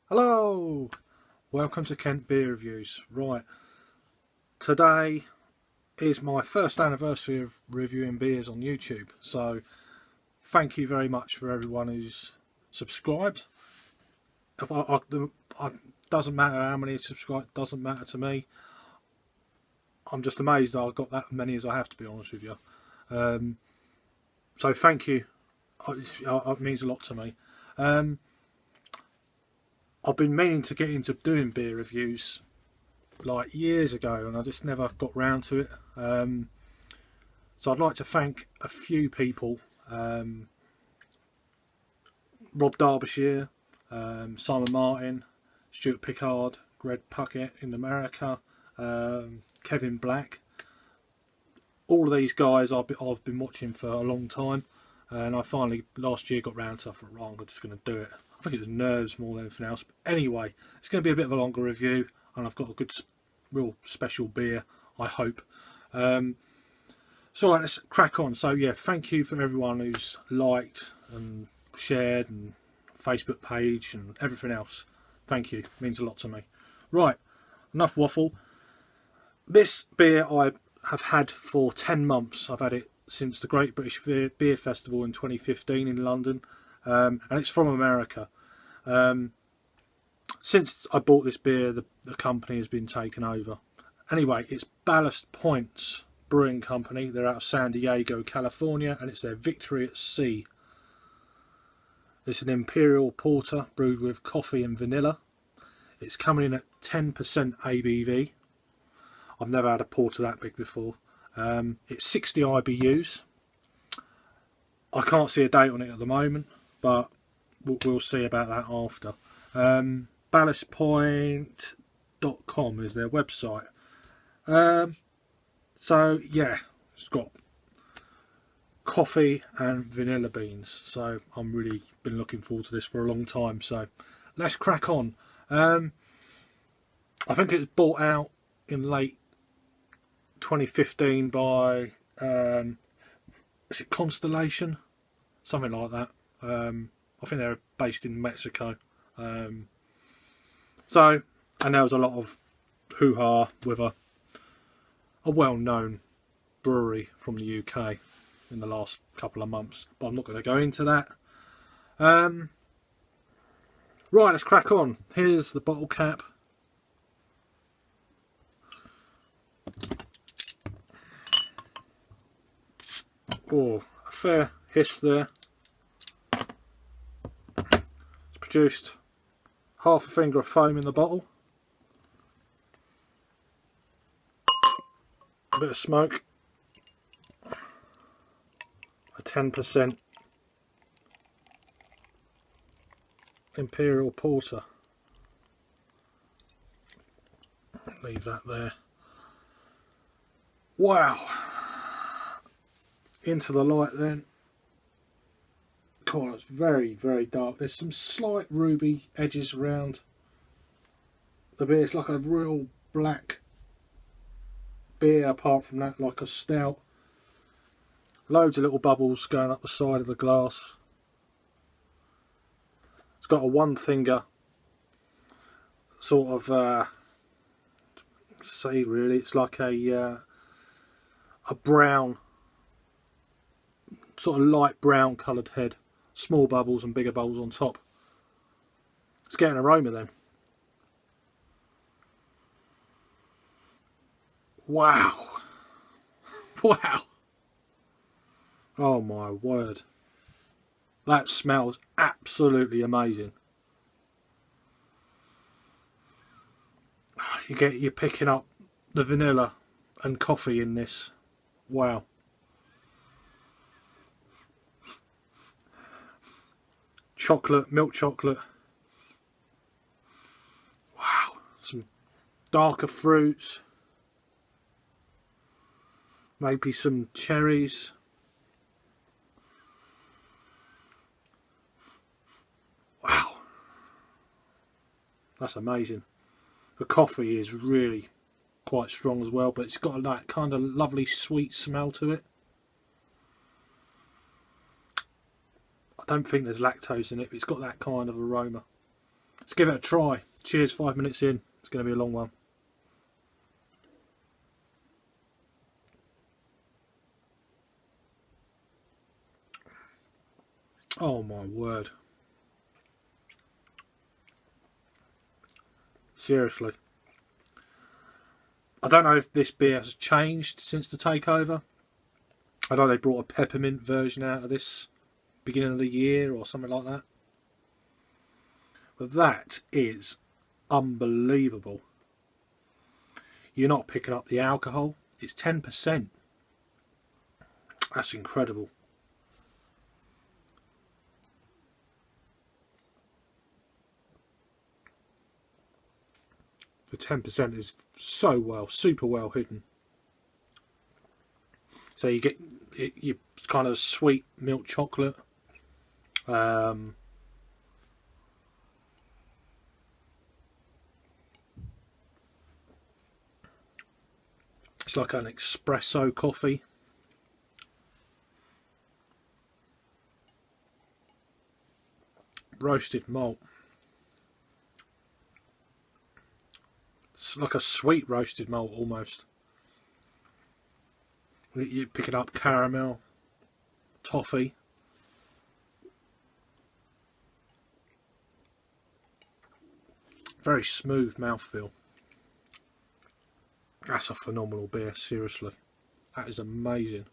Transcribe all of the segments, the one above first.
Hello, welcome to Kent Beer Reviews. Right, today is my first anniversary of reviewing beers on YouTube, so thank you very much for everyone who's subscribed. If doesn't matter how many subscribed, doesn't matter to me. I'm just amazed that I've got that many as I have, to be honest with you. So thank you. It means a lot to me. I've been meaning to get into doing beer reviews like years ago, and I just never got round to it. So I'd like to thank a few people: Rob Derbyshire, Simon Martin, Stuart Pickard, Greg Puckett in America, Kevin Black. All of these guys I've been watching for a long time, and I finally last year got round to it. I thought, right, I'm just going to do it. I think it was nerves more than anything else. But anyway, it's going to be a bit of a longer review, and I've got a good, real special beer, I hope. So right, let's crack on. So yeah, thank you for everyone who's liked and shared and Facebook page and everything else. Thank you, it means a lot to me. Right, enough waffle. This beer I have had for 10 months. I've had it since the Great British Beer Festival in 2015 in London. And it's from America. Since I bought this beer, the company has been taken over. Anyway, it's Ballast Point's brewing company. They're out of San Diego, California, and it's their Victory at Sea. It's an Imperial Porter brewed with coffee and vanilla. It's coming in at 10% ABV. I've never had a porter that big before. It's 60 IBUs. I can't see a date on it at the moment, but we'll see about that after. Ballastpoint.com is their website. So yeah, it's got coffee and vanilla beans. So I'm really been looking forward to this for a long time. So let's crack on. I think it was bought out in late 2015 by is it Constellation? Something like that. I think they're based in Mexico. So, and there was a lot of hoo-ha with a well-known brewery from the UK in the last couple of months, but I'm not going to go into that. Right, let's crack on. Here's the bottle cap. Oh, a fair hiss there. It's produced half a finger of foam in the bottle. A bit of smoke. A 10% Imperial Porter. Leave that there. Wow. Into the light then. God, it's very, very dark. There's some slight ruby edges around the beer. It's like a real black beer, apart from that, like a stout. Loads of little bubbles going up the side of the glass. It's got a one finger sort of say really, it's like a brown, sort of light brown coloured head. Small bubbles and bigger bubbles on top. Let's get an aroma then. Wow. Wow. Oh my word. That smells absolutely amazing. You're picking up the vanilla and coffee in this. Wow. Chocolate, milk chocolate. Wow. Some darker fruits. Maybe some cherries. Wow. That's amazing. The coffee is really quite strong as well, but it's got that kind of lovely sweet smell to it. I don't think there's lactose in it, but it's got that kind of aroma. Let's give it a try. Cheers, 5 minutes in. It's going to be a long one. Oh my word. Seriously. I don't know if this beer has changed since the takeover. I know they brought a peppermint version out of this beginning of the year or something like that. But that is unbelievable. You're not picking up the alcohol. It's 10%. That's incredible. The 10% is so well, super well hidden. So you get your kind of sweet milk chocolate. It's like an espresso coffee. Roasted malt. It's like a sweet roasted malt almost. You're picking up caramel, toffee. Very smooth mouthfeel. That's a phenomenal beer, seriously. That is amazing.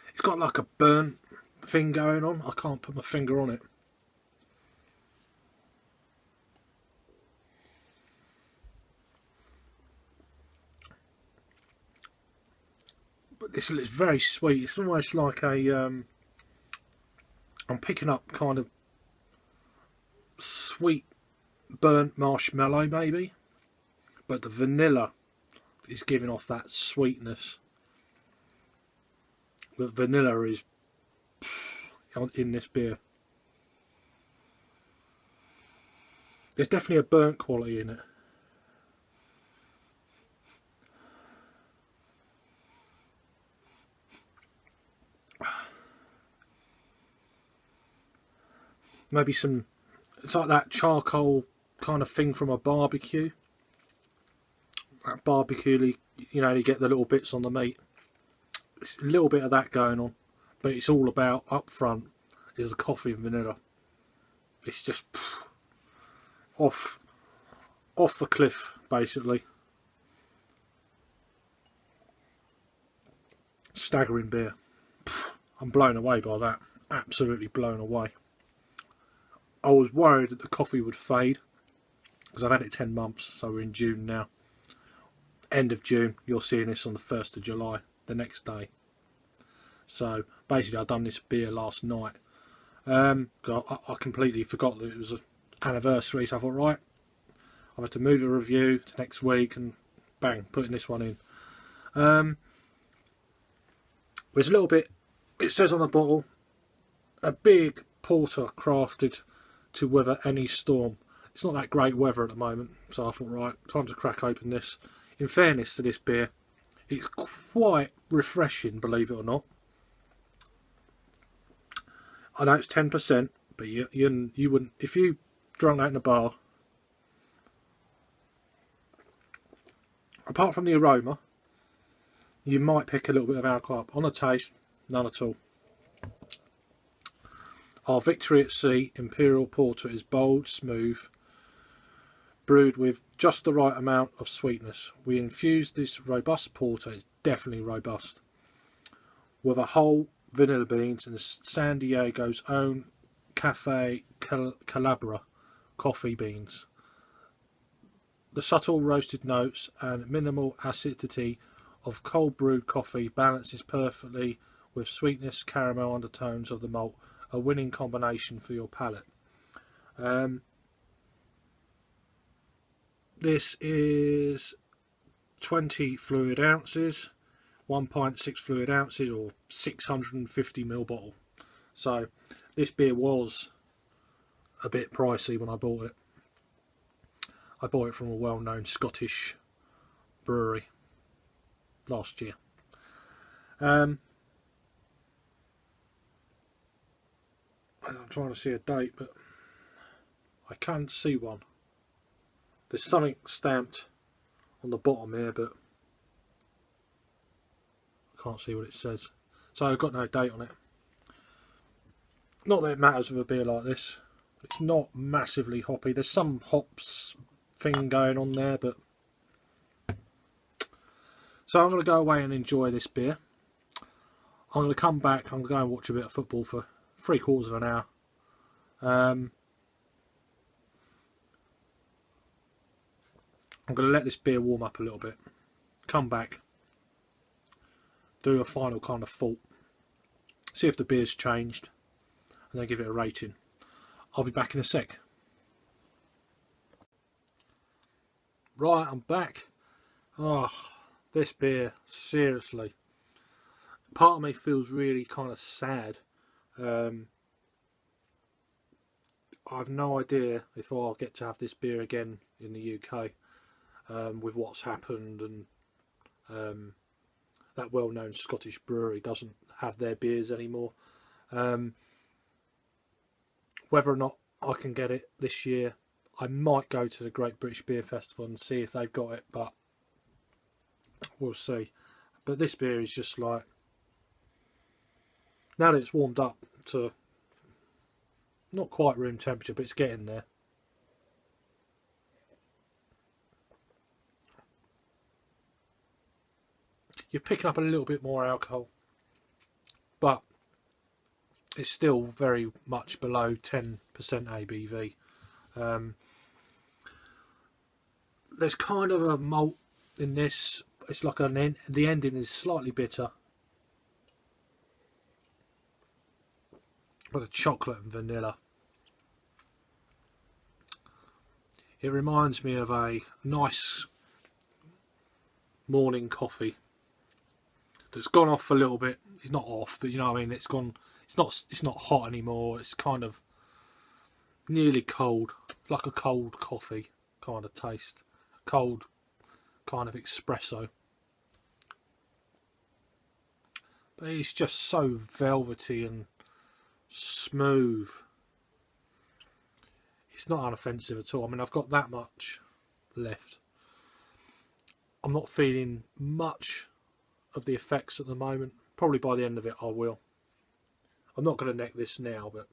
It's got like a burnt thing going on. I can't put my finger on it. But this is very sweet. It's almost like a I'm picking up kind of sweet burnt marshmallow maybe, but the vanilla is giving off that sweetness. But vanilla is in this beer. There's definitely a burnt quality in it. Maybe some, it's like that charcoal kind of thing from a barbecue. That barbecue, you know, you get the little bits on the meat. It's a little bit of that going on, but it's all about up front is the coffee and vanilla. It's just off the cliff, basically. Staggering beer. I'm blown away by that. Absolutely blown away. I was worried that the coffee would fade because I've had it 10 months, so we're in June now. End of June, you're seeing this on the 1st of July, the next day. So basically I've done this beer last night. I completely forgot that it was an anniversary, so I thought, right, I've had to move the review to next week and bang, putting this one in. There's a little bit, it says on the bottle, a big porter crafted to weather any storm. It's not that great weather at the moment, so I thought, right, time to crack open this. In fairness to this beer, it's quite refreshing, believe it or not. I know it's 10%, but you wouldn't, if you drank that in a bar, apart from the aroma, you might pick a little bit of alcohol up. On the taste, none at all. Our Victory at Sea Imperial Porter is bold, smooth, brewed with just the right amount of sweetness. We infused this robust porter, it's definitely robust, with a whole vanilla beans and San Diego's own Caffe Calabria coffee beans. The subtle roasted notes and minimal acidity of cold brewed coffee balances perfectly with sweetness, caramel undertones of the malt. A winning combination for your palate. This is 20 fluid ounces, 1.6 fluid ounces, or 650ml bottle. So this beer was a bit pricey when I bought it. I bought it from a well-known Scottish brewery last year. I'm trying to see a date, but I can't see one. There's something stamped on the bottom here, but I can't see what it says. So I've got no date on it. Not that it matters with a beer like this. It's not massively hoppy. There's some hops thing going on there, but... So I'm going to go away and enjoy this beer. I'm going to come back. I'm going to go and watch a bit of football for 3/4 of an hour. I'm going to let this beer warm up a little bit. Come back. Do a final kind of thought. See if the beer's changed. And then give it a rating. I'll be back in a sec. Right, I'm back. Oh, this beer, seriously. Part of me feels really kind of sad. I've no idea if I'll get to have this beer again in the UK with what's happened, and that well-known Scottish brewery doesn't have their beers anymore. Whether or not I can get it this year, I might go to the Great British Beer Festival and see if they've got it, but we'll see. But this beer is just like, now that it's warmed up to not quite room temperature, but it's getting there. You're picking up a little bit more alcohol, but it's still very much below 10% ABV. There's kind of a malt in this. It's like the ending is slightly bitter, but the chocolate and vanilla. It reminds me of a nice morning coffee that's gone off a little bit. It's not off, but you know what I mean. It's gone. It's not hot anymore. It's kind of nearly cold, like a cold coffee kind of taste, cold kind of espresso. But it's just so velvety and smooth. It's not unoffensive at all. I mean, I've got that much left. I'm not feeling much of the effects at the moment. Probably by the end of it I will. I'm not going to neck this now, but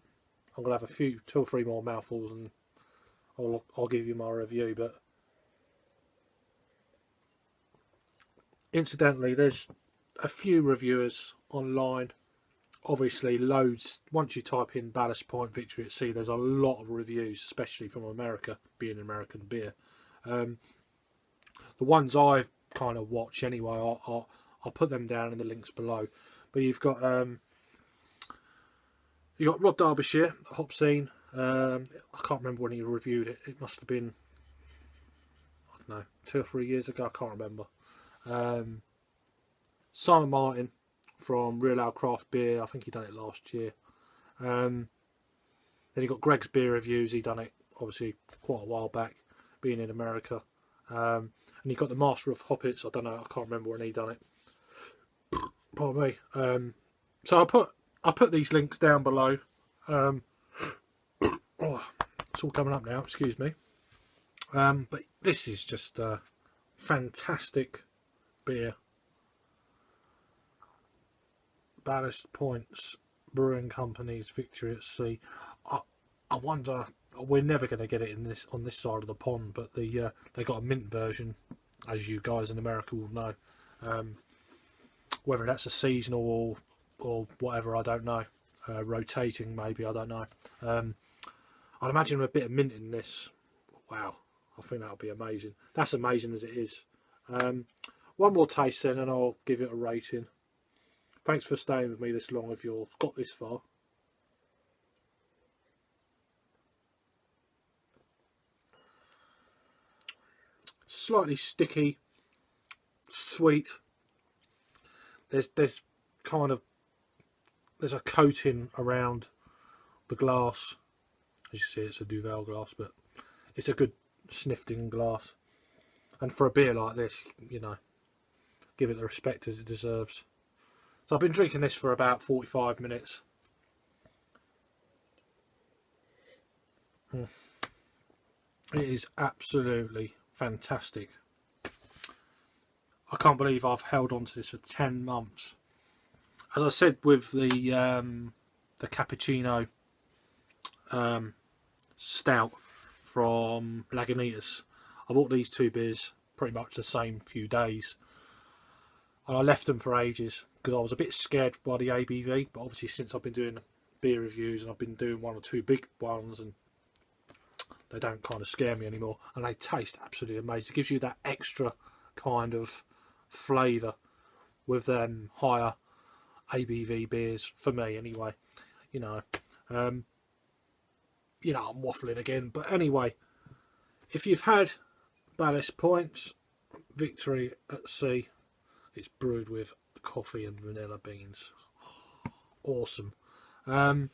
I'm going to have a few, 2 or 3 more mouthfuls and I'll give you my review. But incidentally, there's a few reviewers online. Obviously loads. Once you type in Ballast Point Victory at Sea, there's a lot of reviews, especially from America, being American beer. The ones I kind of watch anyway, I'll put them down in the links below. But you've got Rob Derbyshire, Hop Scene. I can't remember when he reviewed it. It must have been, I don't know, 2 or 3 years ago. I can't remember. Simon Martin from Real Ale Craft Beer. I think he done it last year. Then you got Greg's Beer Reviews. He done it obviously quite a while back, being in America. And you got the Master of Hoppets. I don't know. I can't remember when he done it. Pardon me. So I put these links down below. Oh, it's all coming up now. Excuse me. But this is just a fantastic beer. Ballast Point's Brewing Company's Victory at Sea. I wonder, we're never going to get it on this side of the pond, but they got a mint version, as you guys in America will know. Whether that's a seasonal or whatever, I don't know. Rotating maybe, I don't know. I'd imagine a bit of mint in this. Wow, I think that would be amazing. That's amazing as it is. One more taste then and I'll give it a rating. Thanks for staying with me this long if you've got this far. Slightly sticky, sweet. There's kind of, there's a coating around the glass. As you see, it's a Duvel glass, but it's a good snifting glass. And for a beer like this, you know, give it the respect as it deserves. So I've been drinking this for about 45 minutes. It is absolutely fantastic. I can't believe I've held on to this for 10 months. As I said with the cappuccino stout from Lagunitas, I bought these two beers pretty much the same few days, and I left them for ages because I was a bit scared by the ABV, but obviously since I've been doing beer reviews and I've been doing one or two big ones, and they don't kind of scare me anymore, and they taste absolutely amazing. It gives you that extra kind of flavour with them higher ABV beers, for me anyway. You know, I'm waffling again, but anyway, if you've had Ballast Point's Victory at Sea, it's brewed with coffee and vanilla beans. Awesome. A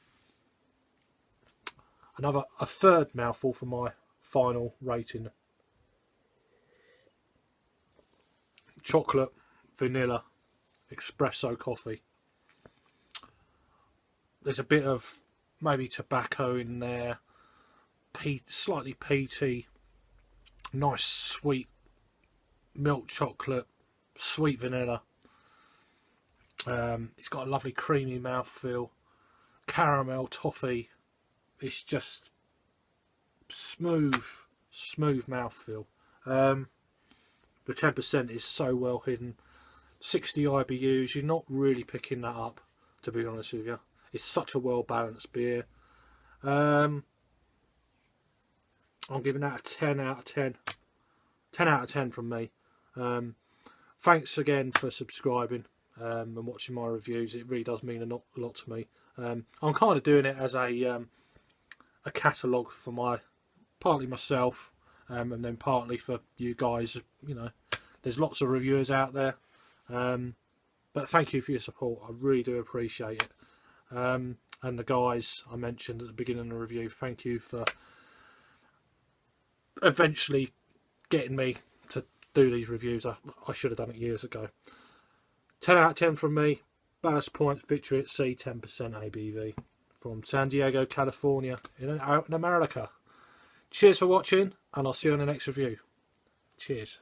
third mouthful for my final rating. Chocolate, vanilla, espresso coffee. There's a bit of maybe tobacco in there, slightly peaty, nice sweet milk chocolate, sweet vanilla. It's got a lovely creamy mouthfeel, caramel, toffee. It's just smooth mouthfeel. The 10% is so well hidden. 60 IBUs, you're not really picking that up, to be honest with you. It's such a well balanced beer. I'm giving that a 10 out of 10. 10 out of 10 from me. Thanks again for subscribing and watching my reviews. It really does mean a lot to me. I'm kind of doing it as a catalogue for partly myself, and then partly for you guys. You know, there's lots of reviewers out there, but thank you for your support. I really do appreciate it. And the guys I mentioned at the beginning of the review, thank you for eventually getting me to do these reviews. I should have done it years ago. 10 out of 10 from me. Ballast Point Victory at Sea, 10% ABV from San Diego, California, out in America. Cheers for watching, and I'll see you on the next review. Cheers.